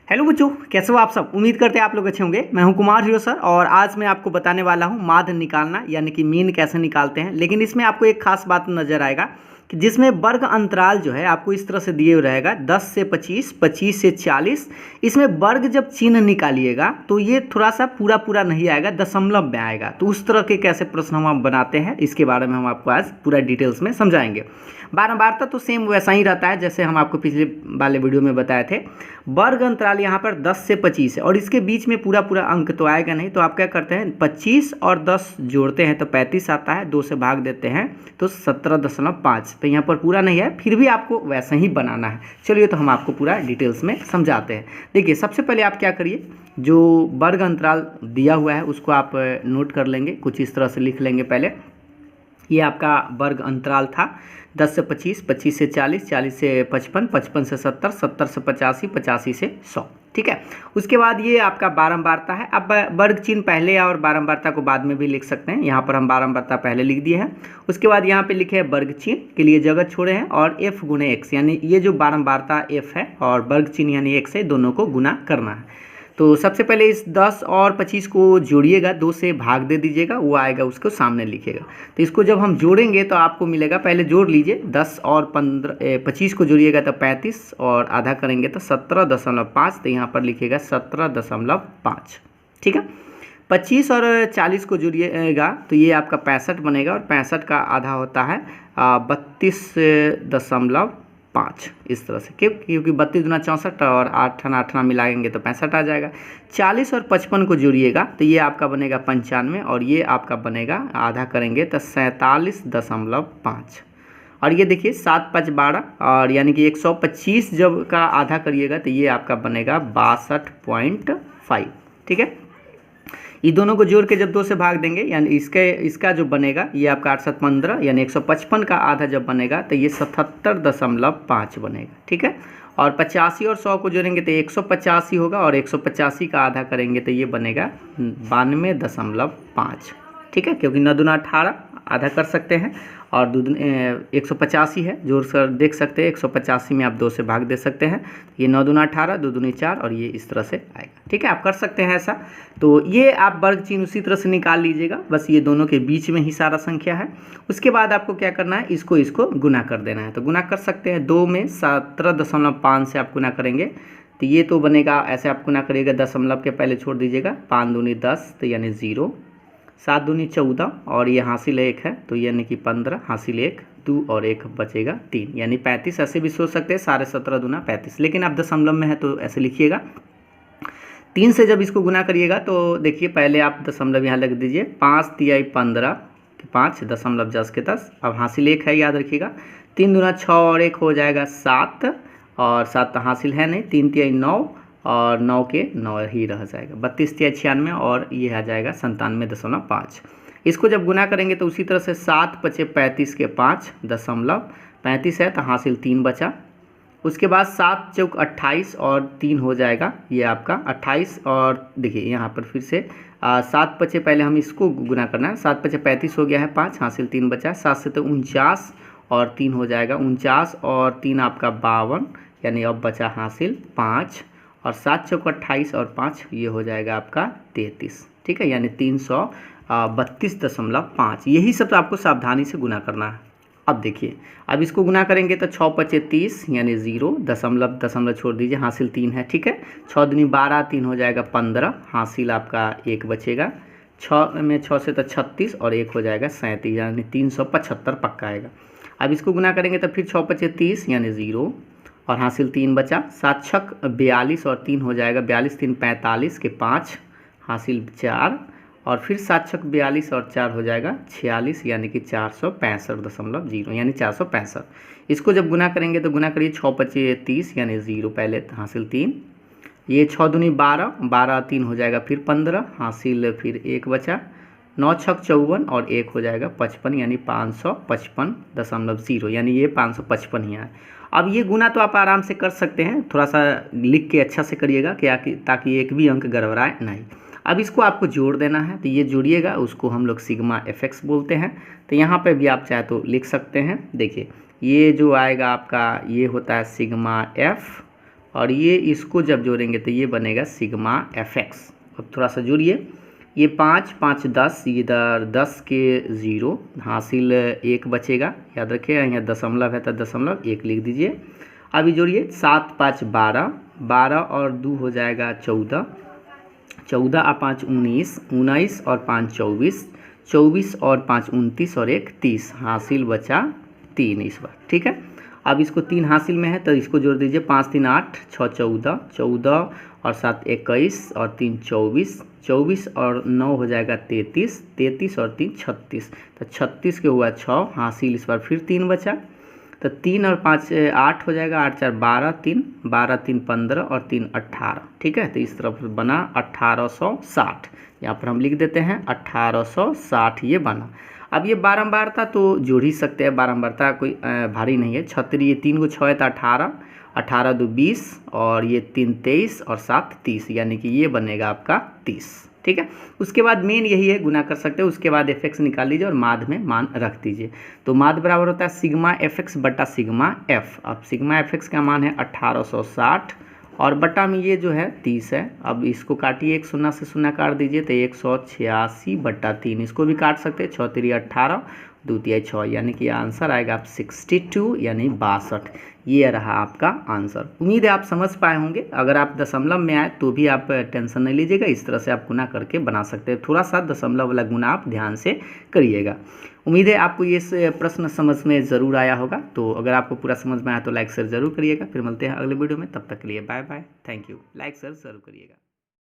Hello बच्चों, कैसे हो आप सब। उम्मीद करते हैं आप लोग अच्छे होंगे। मैं हूं कुमार हीरो सर और आज मैं आपको बताने वाला हूं माध्य निकालना यानी कि मीन कैसे निकालते हैं। लेकिन इसमें आपको एक खास बात नज़र आएगा कि जिसमें वर्ग अंतराल जो है आपको इस तरह से दिए हुए रहेगा 10 से 25, 25 से 40। इसमें वर्ग जब चिन्ह निकालिएगा तो ये थोड़ा सा पूरा पूरा नहीं आएगा, दशमलव में आएगा। तो उस तरह के कैसे प्रश्न हम बनाते हैं इसके बारे में हम आपको आज पूरा डिटेल्स में समझाएंगे। बारंबारता तो सेम वैसा ही रहता है जैसे हम आपको पिछले वाले वीडियो में बताए थे। वर्ग अंतराल यहाँ पर 10 से 25 है और इसके बीच में पूरा पूरा अंक तो आएगा नहीं, तो आप क्या करते हैं 25 और 10 जोड़ते हैं तो 35 आता है, 2 से भाग देते हैं तो 17.5। तो यहाँ पर पूरा नहीं है, फिर भी आपको वैसा ही बनाना है। चलिए तो हम आपको पूरा डिटेल्स में समझाते हैं। देखिए सबसे पहले आप क्या करिए, जो वर्ग अंतराल दिया हुआ है उसको आप नोट कर लेंगे, कुछ इस तरह से लिख लेंगे। पहले ये आपका वर्ग अंतराल था 10 से 25, 25 से 40, 40 से 55, 55 से 70, 70 से 85, 85 से 100। ठीक है। उसके बाद ये आपका बारंबारता है। अब वर्ग चिन्ह पहले और बारंबारता को बाद में भी लिख सकते हैं। यहाँ पर हम बारंबारता पहले लिख दिए हैं। उसके बाद यहाँ पे लिखे हैं वर्ग चिन्ह के लिए जगह छोड़े हैं और f गुणे x, यानी ये जो बारंबारता f है और वर्ग चिन्ह यानी x है, दोनों को गुना करना है। तो सबसे पहले इस 10 और 25 को जोड़िएगा, 2 से भाग दे दीजिएगा, वो आएगा उसको सामने लिखिएगा। तो इसको जब हम जोड़ेंगे तो आपको मिलेगा, पहले जोड़ लीजिए 10 और 25 को जोड़िएगा तो 35 और आधा करेंगे तो 17.5। तो यहाँ पर लिखिएगा 17.5। ठीक है। 25 और 40 को जोड़िएगा तो ये आपका 65 बनेगा और 65 का आधा होता है 32.5। इस तरह से क्योंकि 32 दूना 64 और 8 आठना मिलाएंगे तो 65 आ जाएगा। 40 और 55 को जोड़िएगा तो ये आपका बनेगा 95 और ये आपका बनेगा आधा करेंगे तो 47.5। और ये देखिए 7 5 12 और यानी कि 125 जब का आधा करिएगा तो ये आपका बनेगा 62.5। ठीक है। ये दोनों को जोड़ के जब 2 से भाग देंगे यानी इसका जो बनेगा ये आपका 8 7 15 यानी 155 का आधा जब बनेगा तो ये 77.5 बनेगा। ठीक है। और 85 और 100 को जोड़ेंगे तो 185 होगा और 185 का आधा करेंगे तो ये बनेगा 92.5। ठीक है। क्योंकि 9 दूना 18 आधा कर सकते हैं और 185 है, जोड़ कर देख सकते हैं। 185 में आप 2 से भाग दे सकते हैं। ये 9 दूना 18, 2 दूनी 4 और ये इस तरह से आएगा। ठीक है, आप कर सकते हैं ऐसा। तो ये आप वर्ग चिन्ह उसी तरह से निकाल लीजिएगा, बस ये दोनों के बीच में ही सारा संख्या है। उसके बाद आपको क्या करना है, इसको गुना कर देना है। तो गुना कर सकते हैं, 2 में 17.5 से आप गुना करेंगे तो ये तो बनेगा, ऐसे आप गुना करिएगा, दशमलव के पहले छोड़ दीजिएगा, 5 दूनी 10 तो यानी 0, 7 दूनी 14 और ये हासिल 1 है तो यानी कि 15, हासिल 1, 2 और 1 बचेगा 3 यानी 35। ऐसे भी सोच सकते हैं 17.5 दूना 35, लेकिन आप दशमलव में है तो ऐसे लिखिएगा। 3 से जब इसको गुना करिएगा तो देखिए पहले आप दशमलव यहाँ लग दीजिए, 5 तिहाई 15, 5 दशमलव 10 के 10। अब हासिल 1 है, याद रखिएगा। 3 दूना 6 और 1 हो जाएगा 7 और 7 तो हासिल है नहीं, 3 तिहाई 9 और 9 के 9 ही रह जाएगा, 32 तिहाई 96 और ये आ जाएगा 97.5। इसको जब गुना करेंगे तो उसी तरह से 7 पचे 35 के 5 दशमलव 35 है तो हासिल 3 बचा। उसके बाद 7 चौक 28 और 3 हो जाएगा ये आपका 28। और देखिए यहाँ पर फिर से 7 पचे पहले हम इसको गुना करना है, 7 पचे 35 हो गया है 5, हासिल 3 बचा। 7 से तो 49 और 3 हो जाएगा 49 और 3 आपका 52 यानी अब बचा हासिल 5 और 7 चौक 28 और 5 ये हो जाएगा आपका 33। ठीक है, यानी 332.5। यही सब तो आपको सावधानी से गुना करना है। अब देखिए, अब इसको गुना करेंगे तो 6 पचे 30 यानी 0, दशमलव छोड़ दीजिए, हासिल 3 है। ठीक है। 6 दूनी 12, 3 हो जाएगा 15, हासिल आपका 1 बचेगा। 6 में 6 से तो 36 और 1 हो जाएगा 37 यानी 375 पक्का आएगा। अब इसको गुना करेंगे तो फिर 6 पचे 30 यानी 0 और हासिल 3 बचा। 7 छक 42 और 3 हो जाएगा 42, 3 45 के 5, हासिल 4 और फिर 7 छक 42 और 4 हो जाएगा 46 यानी कि 465.0 यानी 465। इसको जब गुना करेंगे तो गुना करिए, 6 पचे 30 यानी 0 पहले हासिल 3, ये 6 दूनी 12, 12 3 हो जाएगा फिर 15, हासिल फिर 1 बचा। 9 छक 54 और 1 हो जाएगा 55 यानी 555.0 यानी ये 555 ही है। अब ये गुना तो आप आराम से कर सकते हैं, थोड़ा सा लिख के अच्छा से करिएगा क्या कि ताकि एक भी अंक गड़बड़ाए नहीं। अब इसको आपको जोड़ देना है तो ये जोड़िएगा, उसको हम लोग सिग्मा fx बोलते हैं। तो यहाँ पे भी आप चाहे तो लिख सकते हैं। देखिए ये जो आएगा आपका ये होता है सिग्मा f और ये इसको जब जोड़ेंगे तो ये बनेगा सिग्मा एफ एक्स। अब थोड़ा सा जोड़िए, ये 5 5 10, इधर 10 के 0 हासिल 1 बचेगा, याद रखिए यहाँ दशमलव है तो दशमलव 1 लिख दीजिए। अभी जोड़िए 7 5 12, 12 और 2 हो जाएगा 14, 14 और 5 19, 19 और 5 24, 24 और 5 29 और 1 30, हासिल बचा 3 इस बार। ठीक है, अब इसको 3 हासिल में है तो इसको जोड़ दीजिए, 5 3 8, 6 14, 14 और 7 21 और 3 24, 24 और 9 हो जाएगा 33, 33 और 3 36, तो 36 के हुआ 6 हासिल, इस बार फिर 3 बचा, तो 3 और 5 8 हो जाएगा, 8 4 12, 3 12 3 15 और 3 18। ठीक है, तो इस तरफ बना 1860, यहाँ पर हम लिख देते हैं 1860 ये बना। अब ये बारंबारता तो जोड़ ही सकते हैं, बारंबारता कोई भारी नहीं है। 36, ये 3 को 6 है तो 18, 18 2 20 और ये 3 23 और 7 30, यानी कि ये बनेगा आपका 30। ठीक है, उसके बाद मेन यही है, गुना कर सकते हैं, उसके बाद एफ एक्स निकाल लीजिए और माध्य में मान रख दीजिए। तो माध्य बराबर होता है सिग्मा एफ एक्स बटा सिग्मा एफ। अब सिग्मा एफ एक्स का मान है 1860 और बटा में ये जो है 30 है। अब इसको काटिए, एक 0 से 0 काट दीजिए तो 186 बटा 3, इसको भी काट सकते हैं, 6 3 18, 2 3 6, यानी कि आंसर आएगा आप 62 यानी 62। ये रहा आपका आंसर। उम्मीद है आप समझ पाए होंगे। अगर आप दशमलव में आए तो भी आप टेंशन नहीं लीजिएगा, इस तरह से आप गुना करके बना सकते हैं। थोड़ा सा दशमलव वाला गुना आप ध्यान से करिएगा। उम्मीद है आपको ये प्रश्न समझ में ज़रूर आया होगा। तो अगर आपको पूरा समझ में आया तो लाइक शेयर ज़रूर करिएगा। फिर मिलते हैं अगले वीडियो में, तब तक के लिए bye bye, thank you. Like share ज़रूर करिएगा।